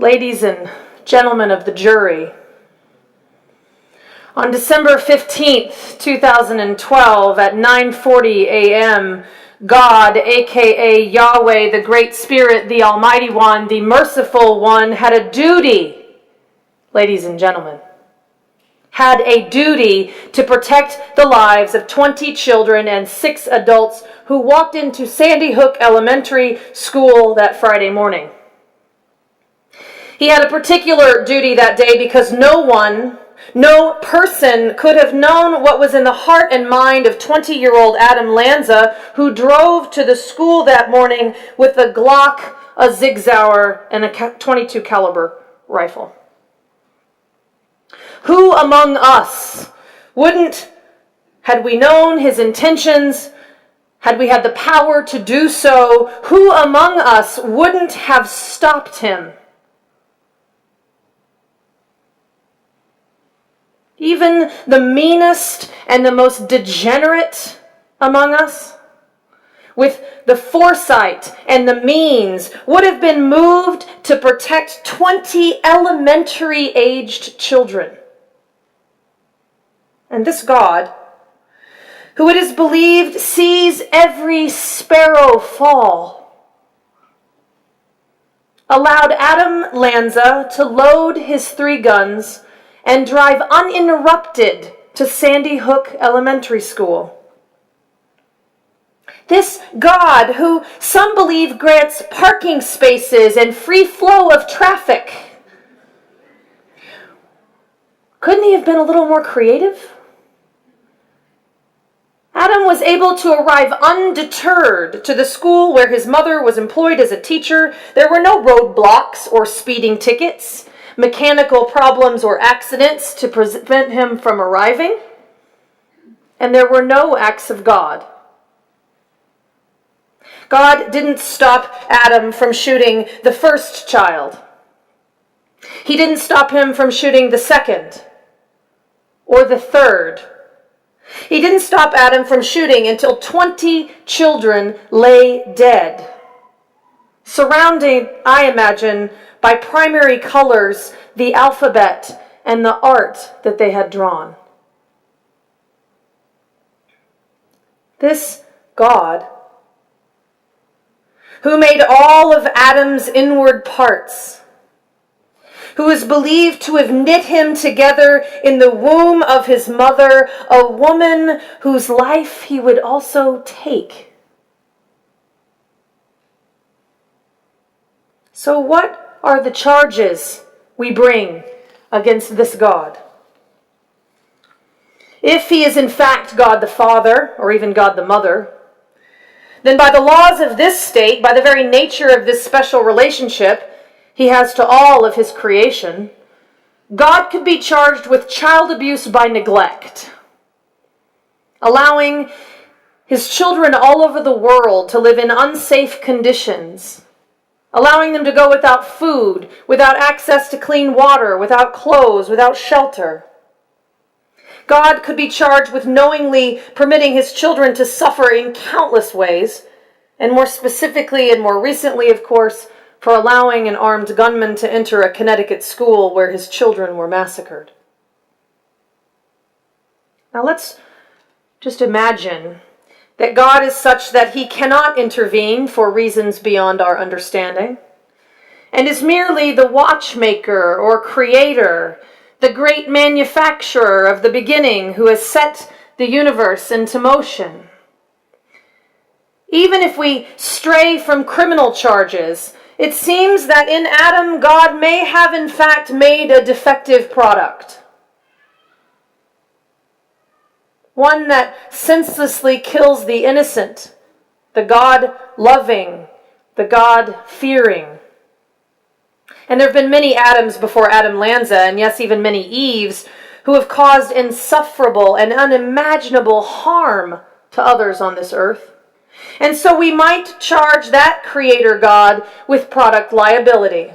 ladies and gentlemen of the jury, on December 15th, 2012, at 9:40 a.m., God, aka Yahweh, the Great Spirit, the Almighty One, the Merciful One, had a duty, ladies and gentlemen, had a duty to protect the lives of 20 children and 6 adults who walked into Sandy Hook Elementary School that Friday morning. He had a particular duty that day because no person could have known what was in the heart and mind of 20-year-old Adam Lanza, who drove to the school that morning with a Glock, a Sig Sauer, and a .22 caliber rifle. Who among us wouldn't, had we known his intentions, had we had the power to do so, who among us wouldn't have stopped him? Even the meanest and the most degenerate among us, with the foresight and the means, would have been moved to protect 20 elementary-aged children. And this God, who it is believed sees every sparrow fall, allowed Adam Lanza to load his 3 guns and drive uninterrupted to Sandy Hook Elementary School. This God, who some believe grants parking spaces and free flow of traffic, couldn't he have been a little more creative? Adam was able to arrive undeterred to the school where his mother was employed as a teacher. There were no roadblocks or speeding tickets, mechanical problems or accidents to prevent him from arriving. And there were no acts of God. God didn't stop Adam from shooting the first child. He didn't stop him from shooting the second or the third. He didn't stop Adam from shooting until 20 children lay dead, surrounded, I imagine, by primary colors, the alphabet, and the art that they had drawn. This God, who made all of Adam's inward parts, who is believed to have knit him together in the womb of his mother, a woman whose life he would also take. So what are the charges we bring against this God? If he is in fact God the Father, or even God the Mother, then by the laws of this state, by the very nature of this special relationship he has to all of his creation, God could be charged with child abuse by neglect, allowing his children all over the world to live in unsafe conditions, allowing them to go without food, without access to clean water, without clothes, without shelter. God could be charged with knowingly permitting his children to suffer in countless ways, and more specifically and more recently, of course, for allowing an armed gunman to enter a Connecticut school where his children were massacred. Now let's just imagine that God is such that he cannot intervene for reasons beyond our understanding, and is merely the watchmaker or creator, the great manufacturer of the beginning who has set the universe into motion. Even if we stray from criminal charges, it seems that in Adam, God may have in fact made a defective product. One that senselessly kills the innocent, the God-loving, the God-fearing. And there have been many Adams before Adam Lanza, and yes, even many Eves, who have caused insufferable and unimaginable harm to others on this earth. And so we might charge that Creator God with product liability.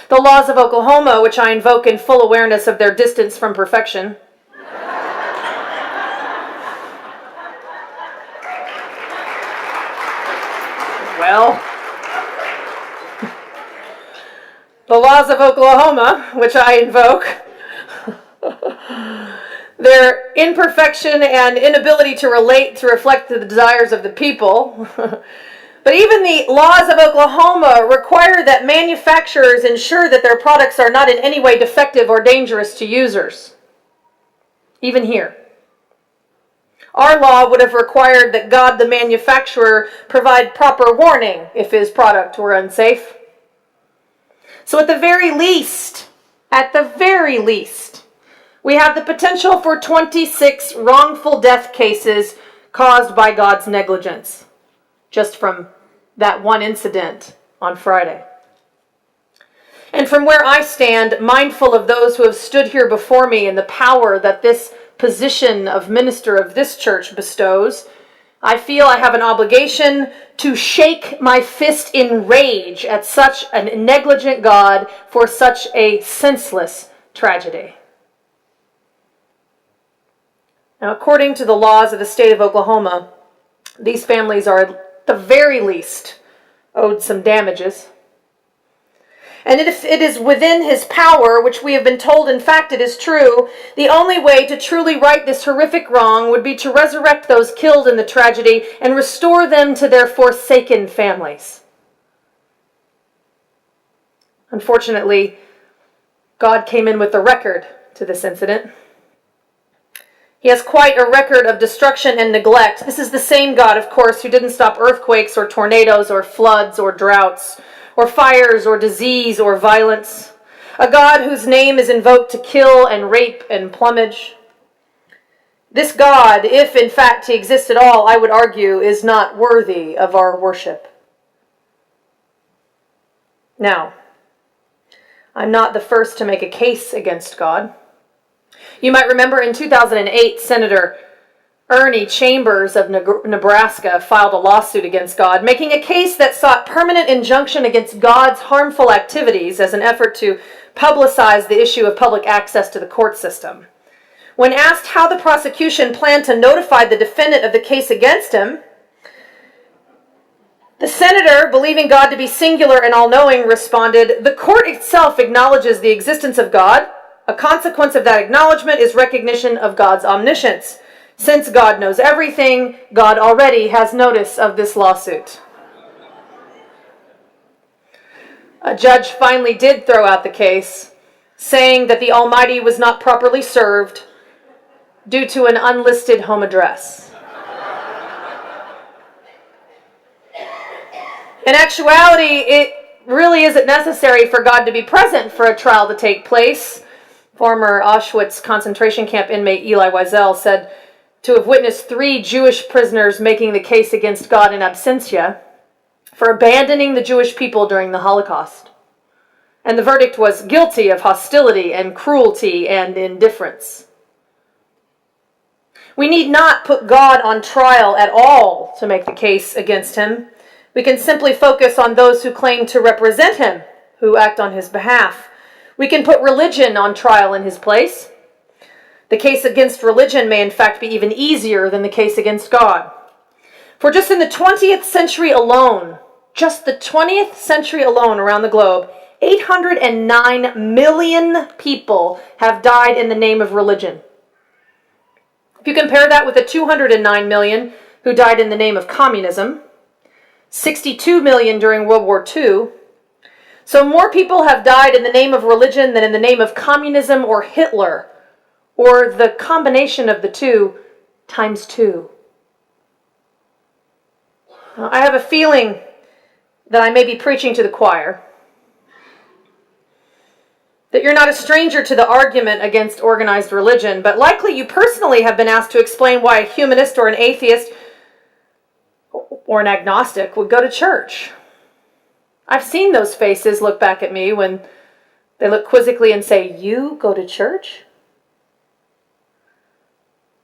The laws of Oklahoma, which I invoke in full awareness of their distance from perfection, The laws of Oklahoma, which I invoke, their imperfection and inability to relate to reflect the desires of the people. But even the laws of Oklahoma require that manufacturers ensure that their products are not in any way defective or dangerous to users. Even here. Our law would have required that God, the manufacturer, provide proper warning if his product were unsafe. So at the very least, we have the potential for 26 wrongful death cases caused by God's negligence, just from that one incident on Friday. And from where I stand, mindful of those who have stood here before me and the power that this position of minister of this church bestows, I feel I have an obligation to shake my fist in rage at such a negligent God for such a senseless tragedy. Now, according to the laws of the state of Oklahoma, these families are at the very least owed some damages. And if it is within his power, which we have been told in fact it is true, the only way to truly right this horrific wrong would be to resurrect those killed in the tragedy and restore them to their forsaken families. Unfortunately, God came in with a record to this incident. He has quite a record of destruction and neglect. This is the same God, of course, who didn't stop earthquakes or tornadoes or floods or droughts or fires or disease or violence. A God whose name is invoked to kill and rape and plumage. This God, if in fact he exists at all, I would argue, is not worthy of our worship. Now, I'm not the first to make a case against God. You might remember in 2008, Senator Ernie Chambers of Nebraska filed a lawsuit against God, making a case that sought permanent injunction against God's harmful activities as an effort to publicize the issue of public access to the court system. When asked how the prosecution planned to notify the defendant of the case against him, the senator, believing God to be singular and all-knowing, responded, "The court itself acknowledges the existence of God. A consequence of that acknowledgement is recognition of God's omniscience. Since God knows everything, God already has notice of this lawsuit." A judge finally did throw out the case, saying that the Almighty was not properly served due to an unlisted home address. In actuality, it really isn't necessary for God to be present for a trial to take place. Former Auschwitz concentration camp inmate Eli Wiesel said to have witnessed 3 Jewish prisoners making the case against God in absentia for abandoning the Jewish people during the Holocaust. And the verdict was guilty of hostility and cruelty and indifference. We need not put God on trial at all to make the case against him. We can simply focus on those who claim to represent him, who act on his behalf. We can put religion on trial in his place. The case against religion may in fact be even easier than the case against God. For just in the 20th century alone, just the 20th century alone around the globe, 809 million people have died in the name of religion. If you compare that with the 209 million who died in the name of communism, 62 million during World War II, so more people have died in the name of religion than in the name of communism or Hitler, or the combination of the two times 2. Now, I have a feeling that I may be preaching to the choir, that you're not a stranger to the argument against organized religion, but likely you personally have been asked to explain why a humanist or an atheist or an agnostic would go to church. I've seen those faces look back at me when they look quizzically and say, "You go to church?"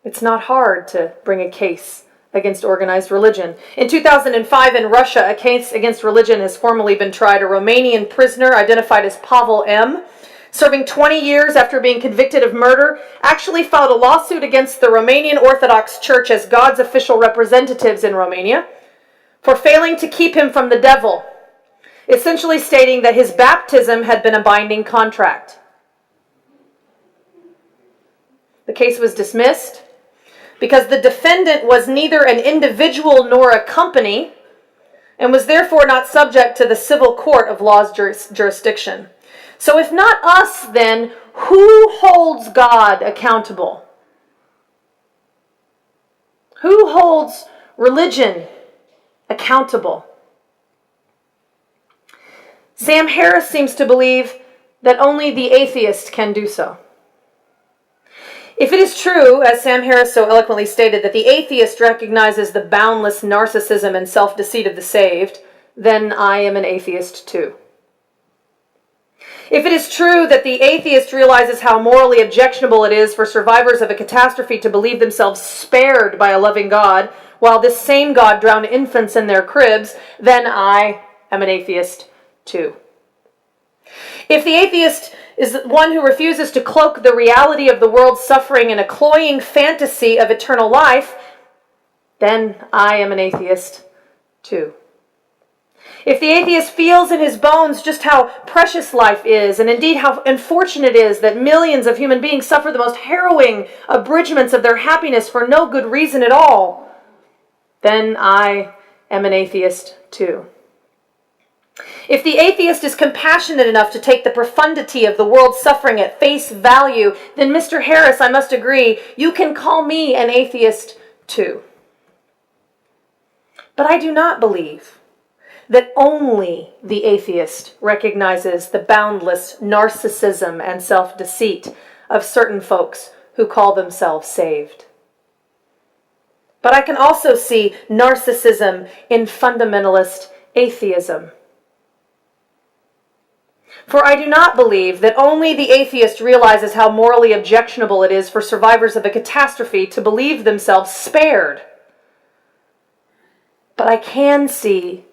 It's not hard to bring a case against organized religion. In 2005 in Russia, a case against religion has formally been tried. A Romanian prisoner identified as Pavel M., serving 20 years after being convicted of murder, actually filed a lawsuit against the Romanian Orthodox Church as God's official representatives in Romania for failing to keep him from the devil. essentially stating that his baptism had been a binding contract. The case was dismissed because the defendant was neither an individual nor a company and was therefore not subject to the civil court of law's jurisdiction. So if not us, then who holds God accountable? Who holds religion accountable? Sam Harris seems to believe that only the atheist can do so. If it is true, as Sam Harris so eloquently stated, that the atheist recognizes the boundless narcissism and self-deceit of the saved, then I am an atheist too. If it is true that the atheist realizes how morally objectionable it is for survivors of a catastrophe to believe themselves spared by a loving God, while this same God drowned infants in their cribs, then I am an atheist too. If the atheist is one who refuses to cloak the reality of the world's suffering in a cloying fantasy of eternal life, then I am an atheist too. If the atheist feels in his bones just how precious life is, and indeed how unfortunate it is that millions of human beings suffer the most harrowing abridgments of their happiness for no good reason at all, then I am an atheist too. If the atheist is compassionate enough to take the profundity of the world's suffering at face value, then Mr. Harris, I must agree, you can call me an atheist too. But I do not believe that only the atheist recognizes the boundless narcissism and self-deceit of certain folks who call themselves saved. But I can also see narcissism in fundamentalist atheism. For I do not believe that only the atheist realizes how morally objectionable it is for survivors of a catastrophe to believe themselves spared. But I can see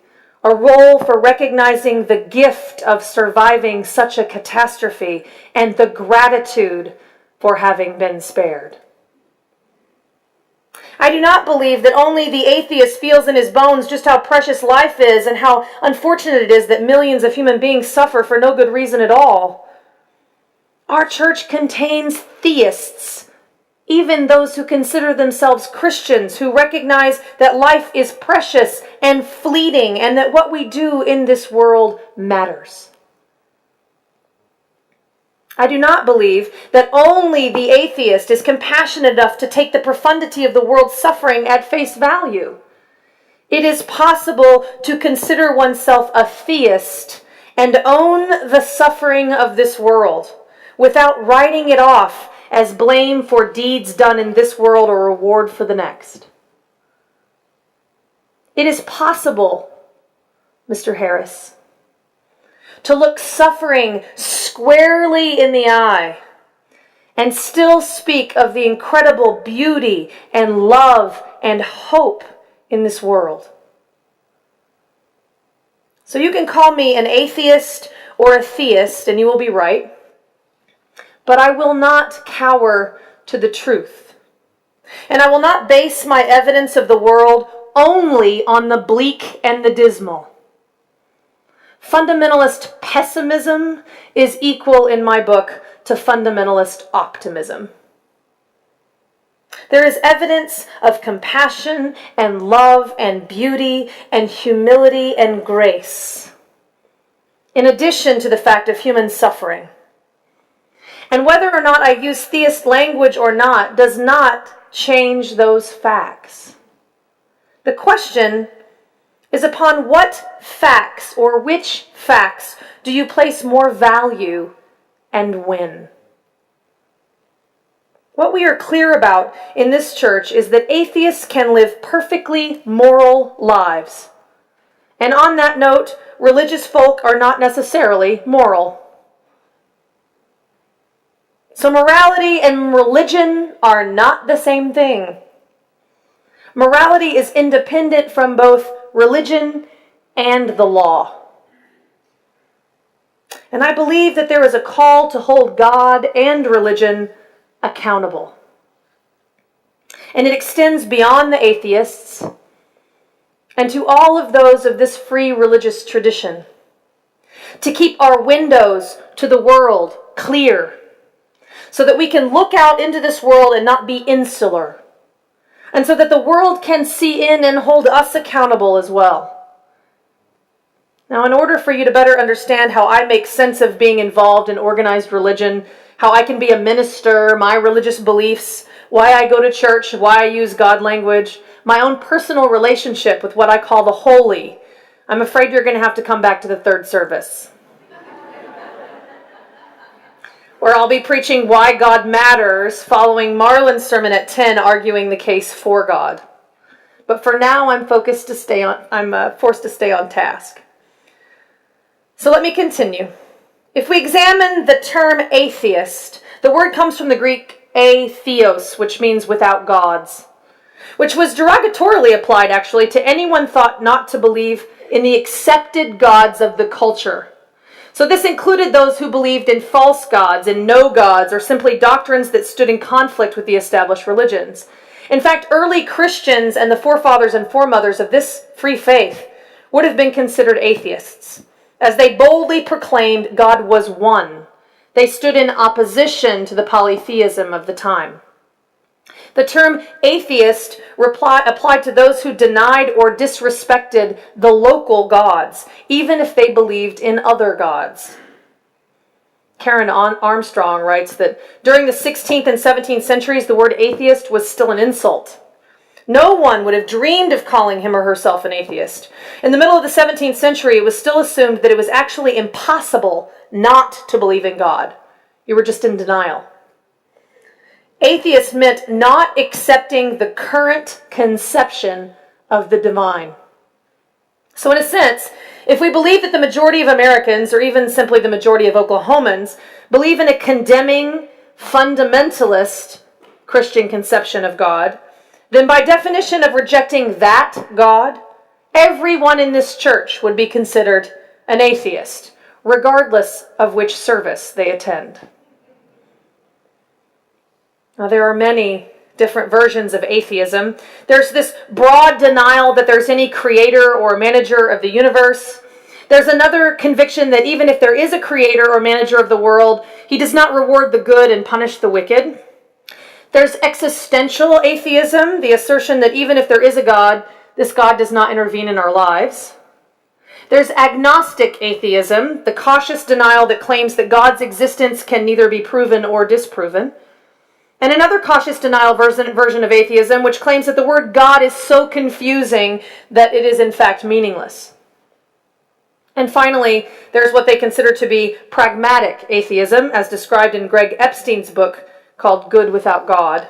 a role for recognizing the gift of surviving such a catastrophe and the gratitude for having been spared. I do not believe that only the atheist feels in his bones just how precious life is and how unfortunate it is that millions of human beings suffer for no good reason at all. Our church contains theists, even those who consider themselves Christians, who recognize that life is precious and fleeting and that what we do in this world matters. I do not believe that only the atheist is compassionate enough to take the profundity of the world's suffering at face value. It is possible to consider oneself a theist and own the suffering of this world without writing it off as blame for deeds done in this world or reward for the next. It is possible, Mr. Harris, to look suffering squarely in the eye and still speak of the incredible beauty and love and hope in this world. So you can call me an atheist or a theist, and you will be right. But I will not cower to the truth. And I will not base my evidence of the world only on the bleak and the dismal. Fundamentalist pessimism is equal in my book to fundamentalist optimism. There is evidence of compassion and love and beauty and humility and grace, in addition to the fact of human suffering. And whether or not I use theist language or not does not change those facts. The question is upon what facts or which facts do you place more value and when? What we are clear about in this church is that atheists can live perfectly moral lives. And on that note, religious folk are not necessarily moral. So morality and religion are not the same thing. Morality is independent from both religion and the law. And I believe that there is a call to hold God and religion accountable. And it extends beyond the atheists and to all of those of this free religious tradition. to keep our windows to the world clear, so that we can look out into this world and not be insular, and so that the world can see in and hold us accountable as well. Now, in order for you to better understand how I make sense of being involved in organized religion, how I can be a minister, my religious beliefs, why I go to church, why I use God language, my own personal relationship with what I call the holy, I'm afraid you're going to have to come back to the third service, where I'll be preaching Why God Matters, following Marlin's sermon at 10, arguing the case for God. But for now, I'm forced to stay on task. So let me continue. If we examine the term atheist, the word comes from the Greek atheos, which means without gods, which was derogatorily applied actually to anyone thought not to believe in the accepted gods of the culture. So this included those who believed in false gods and no gods, or simply doctrines that stood in conflict with the established religions. In fact, early Christians and the forefathers and foremothers of this free faith would have been considered atheists, as they boldly proclaimed God was one. They stood in opposition to the polytheism of the time. The term atheist applied to those who denied or disrespected the local gods, even if they believed in other gods. Karen Armstrong writes that during the 16th and 17th centuries, the word atheist was still an insult. No one would have dreamed of calling him or herself an atheist. In the middle of the 17th century, it was still assumed that it was actually impossible not to believe in God. You were just in denial. Atheist meant not accepting the current conception of the divine. So in a sense, if we believe that the majority of Americans, or even simply the majority of Oklahomans, believe in a condemning, fundamentalist Christian conception of God, then by definition of rejecting that God, everyone in this church would be considered an atheist, regardless of which service they attend. Now, there are many different versions of atheism. There's this broad denial that there's any creator or manager of the universe. There's another conviction that even if there is a creator or manager of the world, he does not reward the good and punish the wicked. There's existential atheism, the assertion that even if there is a God, this God does not intervene in our lives. There's agnostic atheism, the cautious denial that claims that God's existence can neither be proven or disproven. And another cautious denial version of atheism, which claims that the word God is so confusing that it is in fact meaningless. And finally, there's what they consider to be pragmatic atheism, as described in Greg Epstein's book called Good Without God,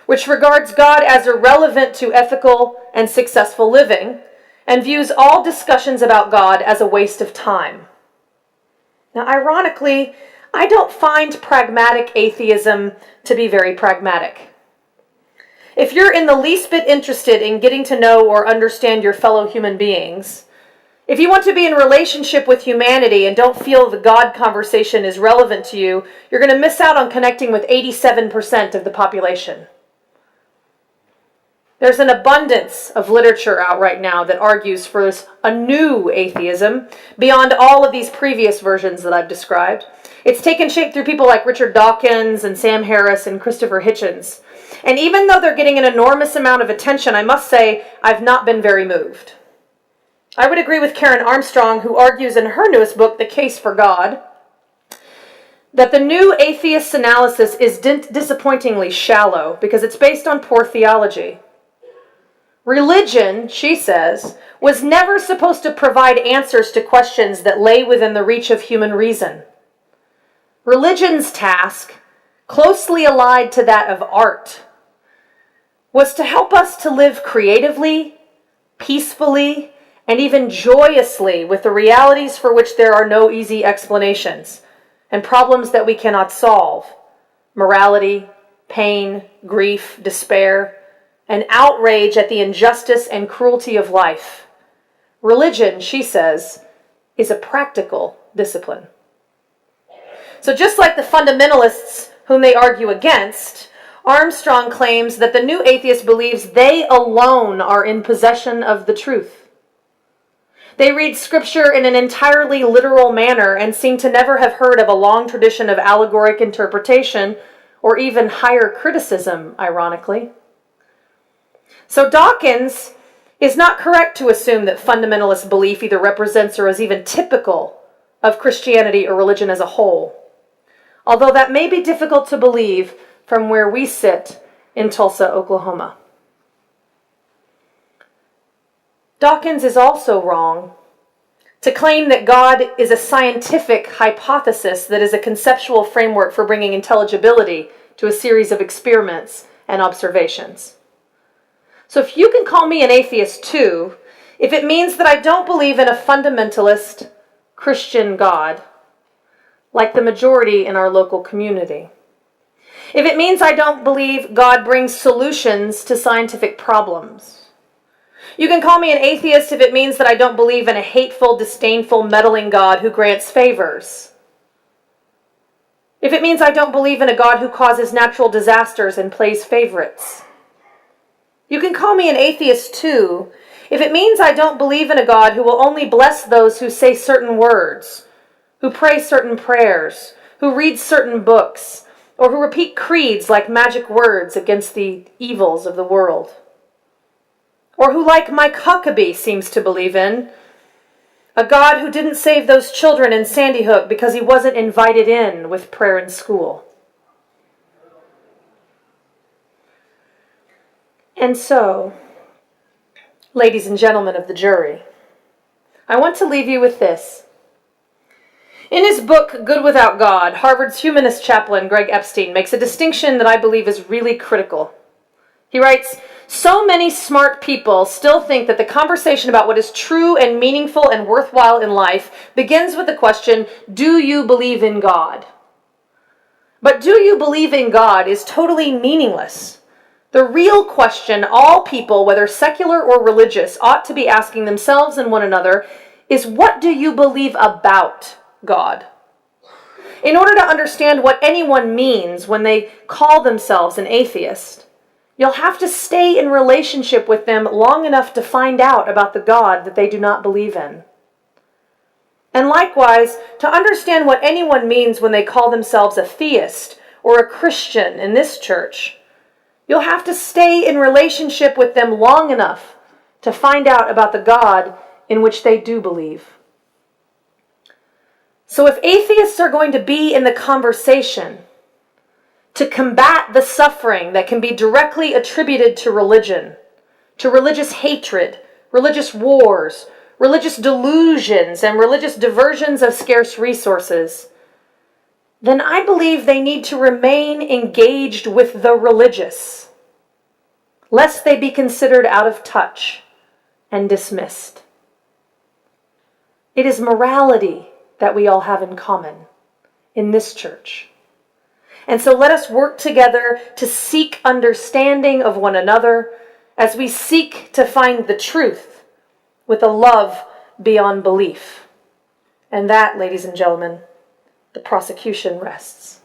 which regards God as irrelevant to ethical and successful living and views all discussions about God as a waste of time. Now, ironically, I don't find pragmatic atheism to be very pragmatic. If you're in the least bit interested in getting to know or understand your fellow human beings, if you want to be in relationship with humanity and don't feel the God conversation is relevant to you, you're going to miss out on connecting with 87% of the population. There's an abundance of literature out right now that argues for a new atheism beyond all of these previous versions that I've described. It's taken shape through people like Richard Dawkins and Sam Harris and Christopher Hitchens. And even though they're getting an enormous amount of attention, I must say I've not been very moved. I would agree with Karen Armstrong, who argues in her newest book, The Case for God, that the new atheist's analysis is disappointingly shallow because it's based on poor theology. Religion, she says, was never supposed to provide answers to questions that lay within the reach of human reason. Religion's task, closely allied to that of art, was to help us to live creatively, peacefully, and even joyously with the realities for which there are no easy explanations, and problems that we cannot solve: morality, pain, grief, despair, and outrage at the injustice and cruelty of life. Religion, she says, is a practical discipline. So just like the fundamentalists whom they argue against, Armstrong claims that the new atheist believes they alone are in possession of the truth. They read Scripture in an entirely literal manner and seem to never have heard of a long tradition of allegoric interpretation or even higher criticism, ironically. So Dawkins is not correct to assume that fundamentalist belief either represents or is even typical of Christianity or religion as a whole, although that may be difficult to believe from where we sit in Tulsa, Oklahoma. Dawkins is also wrong to claim that God is a scientific hypothesis that is a conceptual framework for bringing intelligibility to a series of experiments and observations. So if you can call me an atheist too, if it means that I don't believe in a fundamentalist Christian God, like the majority in our local community, if it means I don't believe God brings solutions to scientific problems, you can call me an atheist if it means that I don't believe in a hateful, disdainful, meddling God who grants favors. If it means I don't believe in a God who causes natural disasters and plays favorites. You can call me an atheist too if it means I don't believe in a God who will only bless those who say certain words, who pray certain prayers, who read certain books, or who repeat creeds like magic words against the evils of the world. Or who, like Mike Huckabee seems to believe in, a God who didn't save those children in Sandy Hook because he wasn't invited in with prayer in school. And so, ladies and gentlemen of the jury, I want to leave you with this. In his book, Good Without God, Harvard's humanist chaplain Greg Epstein makes a distinction that I believe is really critical. He writes, "So many smart people still think that the conversation about what is true and meaningful and worthwhile in life begins with the question, do you believe in God? But do you believe in God is totally meaningless. The real question all people, whether secular or religious, ought to be asking themselves and one another is, what do you believe about God? In order to understand what anyone means when they call themselves an atheist, you'll have to stay in relationship with them long enough to find out about the God that they do not believe in. And likewise, to understand what anyone means when they call themselves a theist or a Christian in this church, you'll have to stay in relationship with them long enough to find out about the God in which they do believe. So if atheists are going to be in the conversation to combat the suffering that can be directly attributed to religion, to religious hatred, religious wars, religious delusions, and religious diversions of scarce resources, then I believe they need to remain engaged with the religious, lest they be considered out of touch and dismissed. It is morality that we all have in common in this church. And so let us work together to seek understanding of one another as we seek to find the truth with a love beyond belief. And that, ladies and gentlemen, the prosecution rests.